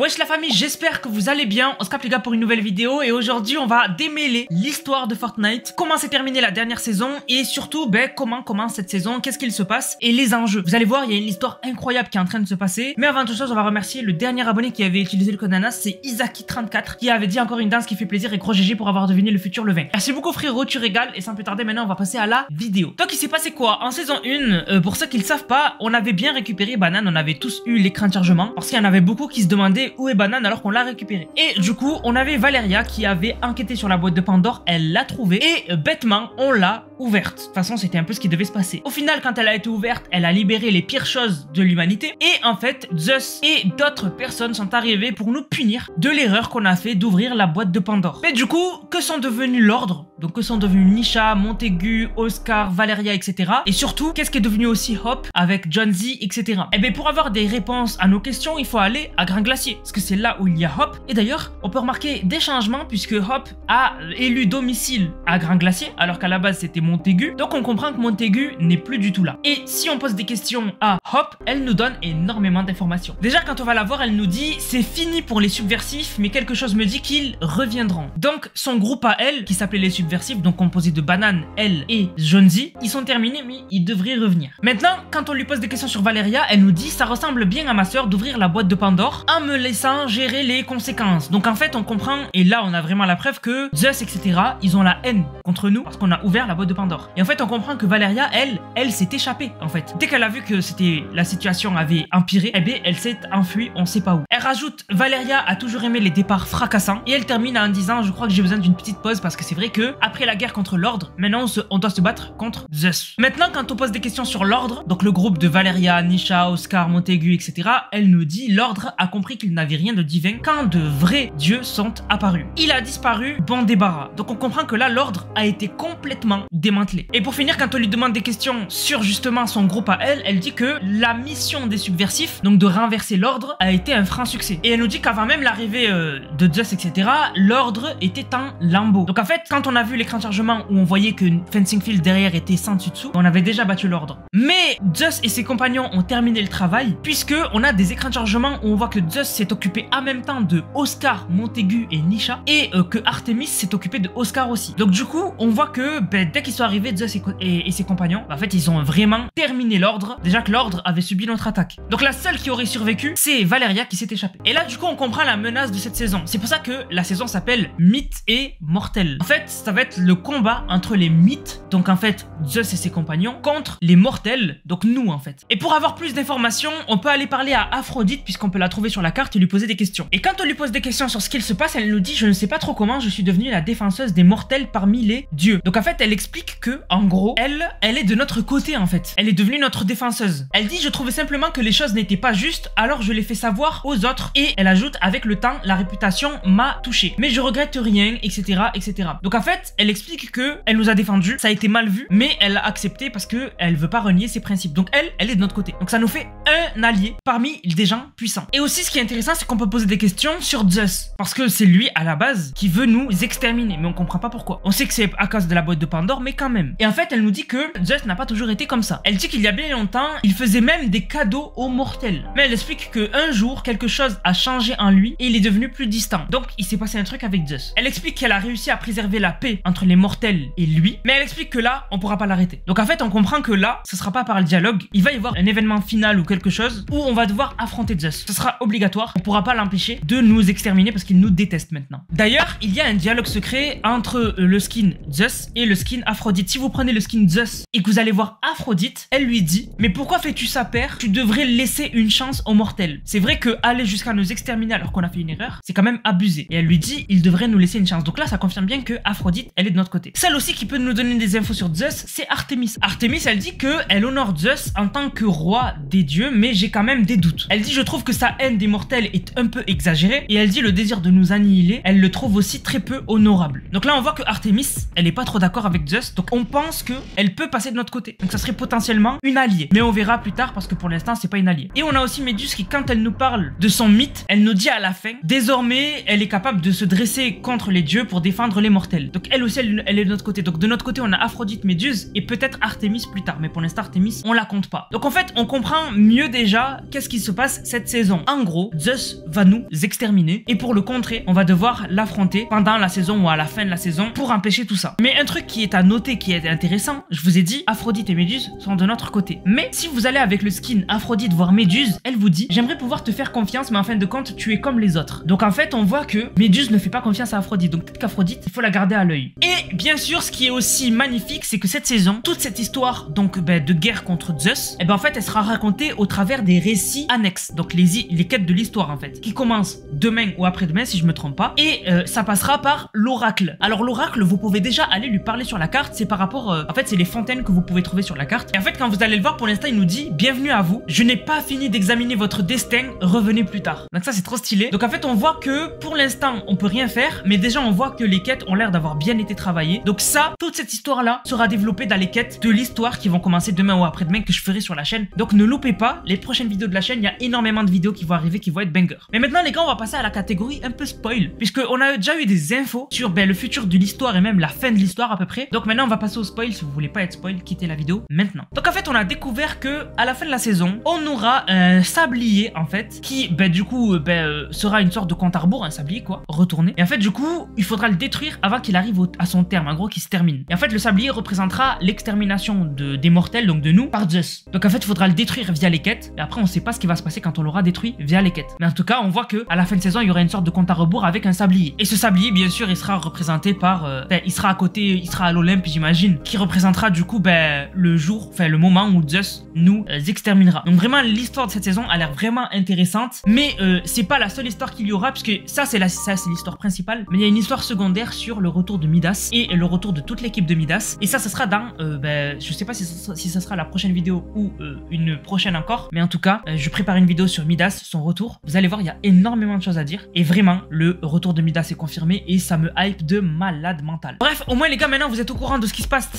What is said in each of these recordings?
Wesh la famille, j'espère que vous allez bien. On se capte les gars pour une nouvelle vidéo et aujourd'hui on va démêler l'histoire de Fortnite, comment s'est terminée la dernière saison et surtout comment commence cette saison, qu'est-ce qu'il se passe et les enjeux. Vous allez voir, il y a une histoire incroyable qui est en train de se passer. Mais avant toute chose, on va remercier le dernier abonné qui avait utilisé le code Anas, c'est Isaki34 qui avait dit encore une danse qui fait plaisir et gros GG pour avoir deviné le futur le 20. Merci beaucoup frérot, tu régales et sans plus tarder maintenant on va passer à la vidéo. Donc il s'est passé quoi? En saison 1, pour ceux qui le savent pas, on avait bien récupéré Banane, on avait tous eu l'écran de chargement parce qu'il y en avait beaucoup qui se demandaient où est Banane alors qu'on l'a récupéré. Et du coup, on avait Valeria qui avait enquêté sur la boîte de Pandore, elle l'a trouvée et bêtement, on l'a ouverte. De toute façon, c'était un peu ce qui devait se passer. Au final, quand elle a été ouverte, elle a libéré les pires choses de l'humanité et en fait, Zeus et d'autres personnes sont arrivés pour nous punir de l'erreur qu'on a fait d'ouvrir la boîte de Pandore. Mais du coup, que sont devenus l'ordre? Donc que sont devenus Nisha, Montaigu, Oscar, Valeria, etc. Et surtout, qu'est-ce qui est devenu aussi Hop avec John Z, etc. Et bien pour avoir des réponses à nos questions, il faut aller à Grand Glacier, parce que c'est là où il y a Hop. Et d'ailleurs, on peut remarquer des changements puisque Hop a élu domicile à Grand Glacier, alors qu'à la base c'était Montaigu. Donc on comprend que Montaigu n'est plus du tout là. Et si on pose des questions à Hop, elle nous donne énormément d'informations. Déjà quand on va la voir, elle nous dit c'est fini pour les subversifs, mais quelque chose me dit qu'ils reviendront. Donc son groupe à elle, qui s'appelait les subversifs, donc composé de Banane, elle et Jonzi, ils sont terminés mais ils devraient revenir. Maintenant, quand on lui pose des questions sur Valeria, elle nous dit ça ressemble bien à ma soeur d'ouvrir la boîte de Pandore en me laissant gérer les conséquences. Donc en fait on comprend, et là on a vraiment la preuve que Zeus etc, ils ont la haine contre nous parce qu'on a ouvert la boîte de Pandore. Et en fait on comprend que Valeria, elle s'est échappée en fait. Dès qu'elle a vu que la situation avait empiré, eh bien elle s'est enfuie, on sait pas où. Elle rajoute, Valeria a toujours aimé les départs fracassants et elle termine en disant je crois que j'ai besoin d'une petite pause parce que c'est vrai que après la guerre contre l'ordre, maintenant on doit se battre contre Zeus. Maintenant quand on pose des questions sur l'ordre, donc le groupe de Valeria, Nisha, Oscar, Montaigu, etc, elle nous dit l'ordre a compris qu'il n'avait rien de divin quand de vrais dieux sont apparus. Il a disparu, bon débarras. Donc on comprend que là l'ordre a été complètement démantelé. Et pour finir, quand on lui demande des questions sur justement son groupe à elle, elle dit que la mission des subversifs, donc de renverser l'ordre, a été un franc succès. Et elle nous dit qu'avant même l'arrivée de Zeus, etc, l'ordre était en lambeaux. Donc en fait, quand on a vu l'écran de chargement où on voyait que Fencing Field derrière était sans dessus dessous, on avait déjà battu l'ordre. Mais Zeus et ses compagnons ont terminé le travail puisque on a des écrans de chargement où on voit que Zeus s'est occupé en même temps de Oscar, Montaigu et Nisha et que Artemis s'est occupé de Oscar aussi. Donc du coup, on voit que dès qu'ils sont arrivés, Zeus et ses compagnons, en fait, ils ont vraiment terminé l'ordre. Déjà que l'ordre avait subi notre attaque. Donc la seule qui aurait survécu, c'est Valeria qui s'est échappée. Et là, du coup, on comprend la menace de cette saison. C'est pour ça que la saison s'appelle Mythes et Mortels. En fait, ça va être le combat entre les mythes, donc en fait, Zeus et ses compagnons, contre les mortels, donc nous en fait. Et pour avoir plus d'informations, on peut aller parler à Aphrodite, puisqu'on peut la trouver sur la carte et lui poser des questions. Et quand on lui pose des questions sur ce qu'il se passe, elle nous dit je ne sais pas trop comment je suis devenue la défenseuse des mortels parmi les dieux. Donc en fait, elle explique que, en gros, elle est de notre côté en fait. Elle est devenue notre défenseuse. Elle dit je trouvais simplement que les choses n'étaient pas justes, alors je l'ai fait savoir aux autres. Et elle ajoute avec le temps, la réputation m'a touchée. Mais je regrette rien, etc., etc. Donc en fait, elle explique que elle nous a défendu, ça a été mal vu, mais elle a accepté parce que elle veut pas renier ses principes. Donc elle est de notre côté. Donc ça nous fait un allié parmi des gens puissants. Et aussi, ce qui est intéressant, c'est qu'on peut poser des questions sur Zeus. Parce que c'est lui, à la base, qui veut nous exterminer. Mais on comprend pas pourquoi. On sait que c'est à cause de la boîte de Pandore, mais quand même. Et en fait, elle nous dit que Zeus n'a pas toujours été comme ça. Elle dit qu'il y a bien longtemps, il faisait même des cadeaux aux mortels. Mais elle explique qu'un jour, quelque chose a changé en lui et il est devenu plus distant. Donc, il s'est passé un truc avec Zeus. Elle explique qu'elle a réussi à préserver la paix entre les mortels et lui. Mais elle explique que là, on pourra pas l'arrêter. Donc en fait, on comprend que là, ce sera pas par le dialogue. Il va y avoir un événement final ou quelque chose où on va devoir affronter Zeus. Ce sera obligatoire. On pourra pas l'empêcher de nous exterminer parce qu'il nous déteste maintenant. D'ailleurs, il y a un dialogue secret entre le skin Zeus et le skin Aphrodite. Si vous prenez le skin Zeus et que vous allez voir Aphrodite, elle lui dit mais pourquoi fais-tu ça, père? Tu devrais laisser une chance aux mortels. C'est vrai que aller jusqu'à nous exterminer alors qu'on a fait une erreur, c'est quand même abusé. Et elle lui dit il devrait nous laisser une chance. Donc là, ça confirme bien que Aphrodite, elle est de notre côté. Celle aussi qui peut nous donner des infos sur Zeus, c'est Artemis. Artemis, elle dit que elle honore Zeus en tant que roi des dieux, mais j'ai quand même des doutes. Elle dit je trouve que sa haine des mortels est un peu exagérée et elle dit le désir de nous annihiler, elle le trouve aussi très peu honorable. Donc là, on voit que Artemis, elle est pas trop d'accord avec Zeus, donc on pense que elle peut passer de notre côté. Donc ça serait potentiellement une alliée. Mais on verra plus tard parce que pour l'instant, c'est pas une alliée. Et on a aussi Méduse qui, quand elle nous parle de son mythe, elle nous dit à la fin, désormais, elle est capable de se dresser contre les dieux pour défendre les mortels. Donc elle aussi, elle est de notre côté. Donc de notre côté, on a Aphrodite, Méduse et peut-être Artemis plus tard. Mais pour l'instant, Artemis, on la compte pas. Donc en fait, on comprend mieux déjà qu'est-ce qui se passe cette saison. En gros, Zeus va nous exterminer et pour le contrer, on va devoir l'affronter pendant la saison ou à la fin de la saison pour empêcher tout ça. Mais un truc qui est à noter, qui est intéressant, je vous ai dit, Aphrodite et Méduse sont de notre côté. Mais si vous allez avec le skin Aphrodite voir Méduse, elle vous dit, j'aimerais pouvoir te faire confiance, mais en fin de compte, tu es comme les autres. Donc en fait, on voit que Méduse ne fait pas confiance à Aphrodite. Donc peut-être qu'Aphrodite, il faut la garder à l'œil. Et bien sûr, ce qui est aussi magnifique, c'est que cette saison, toute cette histoire donc de guerre contre Zeus, en fait, elle sera racontée au travers des récits annexes. Donc les quêtes de l'histoire en fait, qui commencent demain ou après-demain si je me trompe pas. Et ça passera par l'oracle. Alors l'oracle, vous pouvez déjà aller lui parler sur la carte. C'est par rapport, en fait, c'est les fontaines que vous pouvez trouver sur la carte. Et en fait, quand vous allez le voir, pour l'instant, il nous dit bienvenue à vous. Je n'ai pas fini d'examiner votre destin. Revenez plus tard. Donc ça, c'est trop stylé. Donc en fait, on voit que pour l'instant, on peut rien faire, mais déjà, on voit que les quêtes ont l'air d'avoir bien été travaillées. Donc ça, toute cette histoire-là sera développée dans les quêtes de l'histoire qui vont commencer demain ou après-demain que je ferai sur la chaîne. Donc ne loupez pas les prochaines vidéos de la chaîne. Il y a énormément de vidéos qui vont arriver, qui vont être banger. Mais maintenant, les gars, on va passer à la catégorie un peu spoil, puisqu'on a déjà eu des infos sur le futur de l'histoire et même la fin de l'histoire à peu près. Donc maintenant, on va passer au spoil. Si vous voulez pas être spoil, quittez la vidéo maintenant. Donc en fait, on a découvert que à la fin de la saison, on aura un sablier en fait qui, du coup, sera une sorte de compte à rebours, un sablier quoi, retourné. Et en fait, du coup, il faudra le détruire avant qu'il arrive à son terme, en gros, qu'il se termine. Et en fait, le sablier représentera l'extermination des mortels, donc de nous, par Zeus. Donc en fait, il faudra le détruire via les quêtes. Et après, on sait pas ce qui va se passer quand on l'aura détruit via les quêtes. Mais en tout cas, on voit que à la fin de saison, il y aura une sorte de compte à rebours avec un sablier. Et ce sablier, bien sûr, il sera représenté par, il sera à côté, il sera à l'Olympe, j'imagine, qui représentera du coup le jour, le moment où Zeus nous exterminera. Donc vraiment, l'histoire de cette saison a l'air vraiment intéressante. Mais c'est pas la seule histoire qu'il y aura, puisque ça c'est l'histoire principale. Mais il y a une histoire secondaire sur le retour de Midas et le retour de toute l'équipe de Midas. Et ça sera dans, je sais pas si ça sera la prochaine vidéo ou une prochaine encore. Mais en tout cas, je prépare une vidéo sur Midas, son retour. Vous allez voir, il y a énormément de choses à dire. Et vraiment, le retour de Midas est confirmé et ça me hype de malade mental. Bref, au moins les gars, maintenant vous êtes au courant de ce qui se passe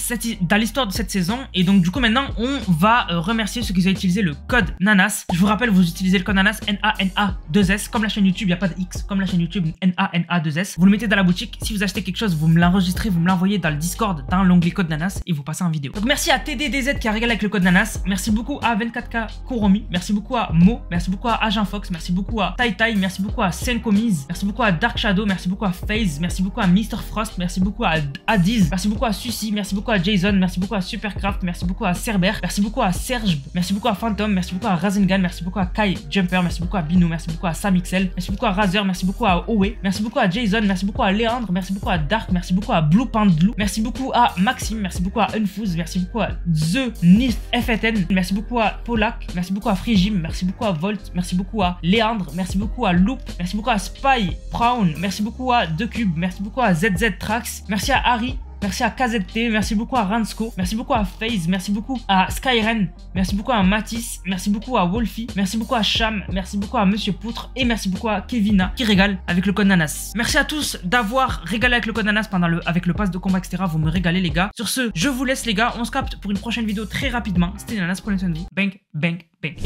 dans l'histoire de cette saison. Et donc du coup maintenant, on va remercier ceux qui ont utilisé le code NANAS. Je vous rappelle, vous utilisez le code NANAS, N-A-N-A-2-S, comme la chaîne YouTube, il n'y a pas de X, comme la chaîne YouTube, N-A-N-A-2-S. Vous le mettez dans la boutique. Si vous achetez quelque chose, vous me l'enregistrez, vous me l'envoyez dans le Discord, dans l'onglet code NANAS et vous passez en vidéo. Donc merci à TDDZ qui a régalé avec le code NANAS. Merci beaucoup à 24K Kuromi. Merci beaucoup à Mo. Merci beaucoup à Agent Fox. Merci beaucoup à Tai Tai. Merci beaucoup à Senkomiz. Merci beaucoup à Dark Shadow. Merci beaucoup à FaZe. Merci beaucoup à Mr. Frost. Merci beaucoup à Adiz. Merci beaucoup à Sucy. Merci beaucoup à Jason. Merci beaucoup à Supercraft. Merci beaucoup à Cerber. Merci beaucoup à Serge. Merci beaucoup à Phantom. Merci beaucoup à Rasengan. Merci beaucoup à Kai Jumper. Merci beaucoup à Bino. Merci beaucoup à Samixel. Merci beaucoup à Razer. Merci beaucoup à Owe. Merci beaucoup à Jason. Merci beaucoup à Léandre. Merci beaucoup à Dark. Merci beaucoup à Blue Pandlou. Merci beaucoup à Maxime. Merci beaucoup à Unfuse. Merci beaucoup à The Nith FTN. Merci beaucoup à Polak. Merci beaucoup à Frigim. Merci beaucoup à Volt. Merci beaucoup à Léandre. Merci beaucoup à Loop. Merci beaucoup à Spy Brown. Merci beaucoup à Decube. Merci beaucoup à ZZ Trax. Merci à Harry. Merci à KZT, merci beaucoup à Ransko, merci beaucoup à FaZe, merci beaucoup à Skyren, merci beaucoup à Matisse, merci beaucoup à Wolfie, merci beaucoup à Cham, merci beaucoup à Monsieur Poutre et merci beaucoup à Kevina qui régale avec le code NANAS. Merci à tous d'avoir régalé avec le code NANAS avec le pass de combat, etc. Vous me régalez les gars. Sur ce, je vous laisse les gars, on se capte pour une prochaine vidéo très rapidement. C'était NANAS, prenez soin de vous. Bang, bang, bang.